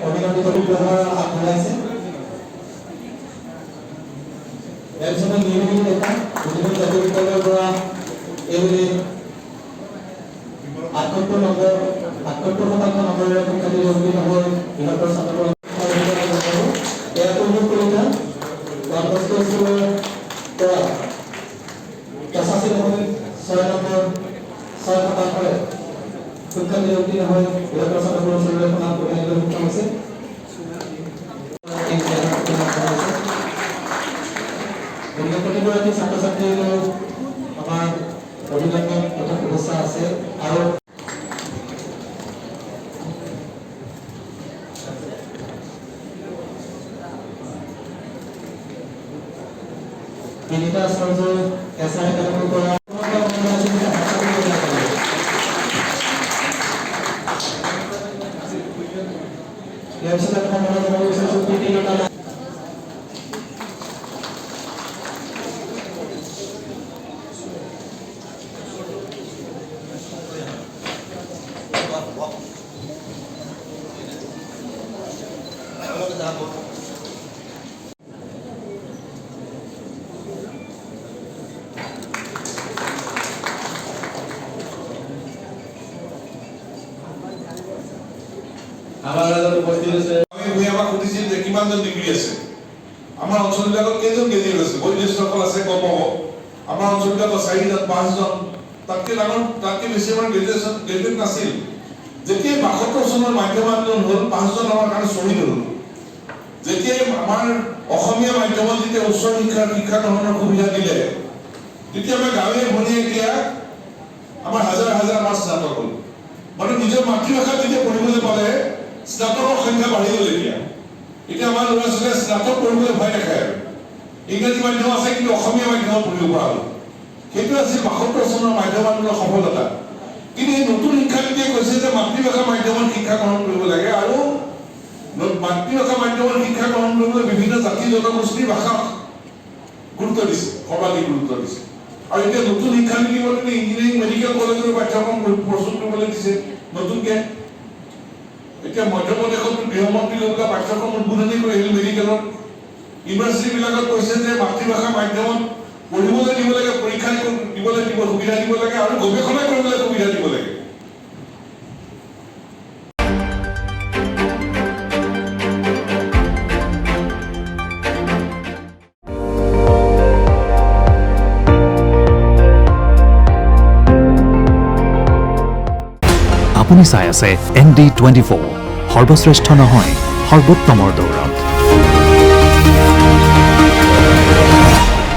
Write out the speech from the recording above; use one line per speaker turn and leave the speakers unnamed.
অভিনন্দিত আগবঢ়াইছে এজনে নিয়মিত দেখা বিভিন্ন জাতীয় বিদ্যালয়ৰ পৰা এইবুলি ৭৮ শতাংশ নম্বৰেৰে শিক্ষাৰ্থী উত্তীৰ্ণ হৈ বৃহত্তৰ ছাত্ৰ এয়াতো মোৰ কবিতা কনকষ্ট স্কুলৰ পৰা ৮৫.৬ নম্বৰ ৬ শতাংশৰে শিক্ষাৰ্থী উত্তীৰ্ণ হৈ বৃহত্তৰ ছাত্ৰবোৰৰ চৰকাৰে নাম কঢ়িয়াই সক্ষম হৈছে। প্ৰতিগৰাকী ছাত্ৰ ছাত্ৰীলৈ আমাৰ অভিনন্দন তথা শুভেচ্ছা আছে আৰু তিনিটা স্তৰৰ এছআই একাডেমীৰ পৰা ইয়াৰ পিছত আমি মনত ৰাখিব বিচাৰিছোঁ তিনিটা
আমাৰ ৰাজ্যত উপস্থিত আছে
আমি আমাক সুধিছিল যে কিমানজন ডিগ্ৰী আছে আমাৰ অঞ্চলবিলাকত কেইজন গ্ৰেজুৱেট আছে বয়োজ্যেষ্ঠসকল আছে কম হ'ব আমাৰ অঞ্চলবিলাকত ৪জন ৫জন তাতকৈ বেছি আমাৰ গ্ৰেজুৱেট নাছিল যেতিয়াই ৭২ চনৰ মাধ্যম আন্দোলন হ'ল ৫জন আমাৰ কাৰণে শ্বহীদ হ'ল যেতিয়াই আমাৰ অসমীয়া মাধ্যমত যেতিয়া উচ্চ শিক্ষা গ্ৰহণৰ সুবিধা দিলে তেতিয়া আমাৰ গাঁৱে ভনীয়ে এতিয়া আমাৰ হাজাৰ হাজাৰ আমাৰ স্নাতক হ'ল মানে নিজৰ মাতৃভাষাত যেতিয়া পঢ়িবলৈ পালে স্নাতকৰ সংখ্যা বাঢ়ি গ'ল এতিয়া আমাৰ ল'ৰা ছোৱালীয়ে স্নাতক পঢ়িবলৈ ভয় নাখায় আৰু ইংৰাজী মাধ্যম আছে কিন্তু অসমীয়া মাধ্যমত পঢ়িব পৰা হ'ল সেইটো আছিল ৭২ চনৰ মাধ্যম আন্দোলনৰ সফলতা কিন্তু এই নতুন শিক্ষানীতিয়ে কৈছে যে মাতৃভাষা মাধ্যমত শিক্ষা গ্ৰহণ কৰিব লাগে আৰু মাতৃভাষা মাধ্যমত শিক্ষা গ্ৰহণ কৰিবলৈ বিভিন্ন জাতি জনগোষ্ঠীৰ ভাষাক গুৰুত্ব দিছে সৰ্বাধিক গুৰুত্ব দিছে আৰু এতিয়া নতুন শিক্ষানীতি মতে ইঞ্জিনিয়াৰিং মেডিকেল কলেজৰ পাঠ্যক্ৰম প্ৰস্তুত কৰিবলৈ দিছে নতুনকৈ এতিয়া মধ্যপ্ৰদেশত গৃহমন্ত্ৰী লৈ পেলাই পাঠ্যক্ৰম উদ্বোধনী কৰি আহিল মেডিকেলত ইউনিভাৰ্চিটিবিলাকত কৈছে যে মাতৃভাষা মাধ্যমত পঢ়িবলৈ দিব লাগে পৰীক্ষা দিবলৈ সুবিধা দিব লাগে আৰু গৱেষণা কৰিবলৈ সুবিধা দিব লাগে
আপুনি চাই আছে ND24 সৰ্বশ্ৰেষ্ঠ নহয় সৰ্বোত্তমৰ দৌৰ।